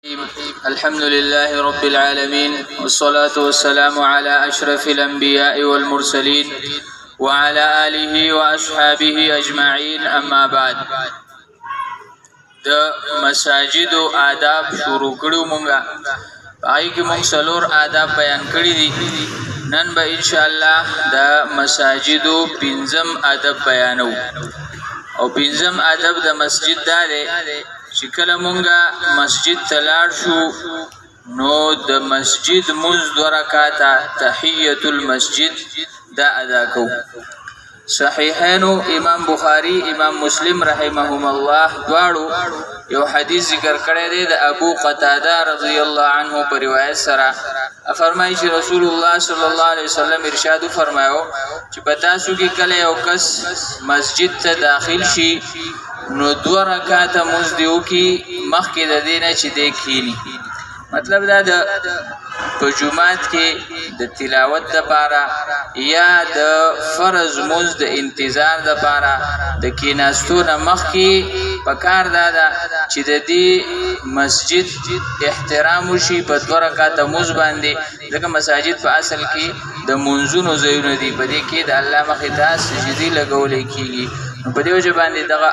الحمد لله رب العالمين والصلاة والسلام على أشرف الأنبياء والمرسلين وعلى آله وأصحابه أجمعين أما بعد. د مساجد و آداب شروع کړو مونږه پای کې مونږ څلور آداب بیان کړی دي. نن به ان شاء الله د مساجد و پنځم ادب بیانو او پنځم ادب د مسجد دا دی چې کله مونږه مسجد ته لاړ شو نو د مسجد منځ 2 رکعاته تحیت المسجد دا ادا کو. صحیحین امام بخاری امام مسلم رحمهم الله دواړو یو حدیث ذکر کړی دی د ابو قتاده رضی الله عنه په روایت سره فرمایي چې رسول الله صلی الله علیه وسلم ارشاد فرمایو چې په تاسو کې کله یو کس مسجد ته داخل شي نو 2 رکعاته مونږ دیو کې مخکې د دینه چې دی کینی. مطلب دا د په جمعات کې د تلاوت لپاره یا د فرض مونږ د انتظار لپاره د کیناستو نه مخکې پکار دا چې د دې مسجد احترام وشي په 2 رکعاته مونږ باندې. ځکه مساجد په اصل کې د منځونو ځایونه دي، په دې کې د الله مخې ته سجدي لګولې کیږي. په دې وجه باندې دغه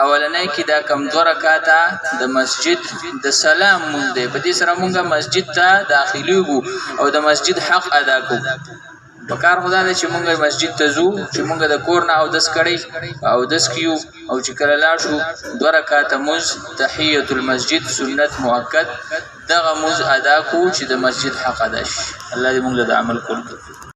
اولنۍ کې دا کم 2 رکعاته د مسجد د سلام مونږ دی. په دې سره مونږه مسجد ته داخليږو او د مسجد حق ادا کوو. پکار خدا دې چې مونږه مسجد ته ځو چې مونږه د کور نه او دس کړي او دس کیو او چې کله لاړ شو 2 رکعاته مونږ تحیت المسجد سنت مؤکد دغه مونږ ادا کوو چې د مسجد حق ادا شي. الله دې مونږ له عمل کول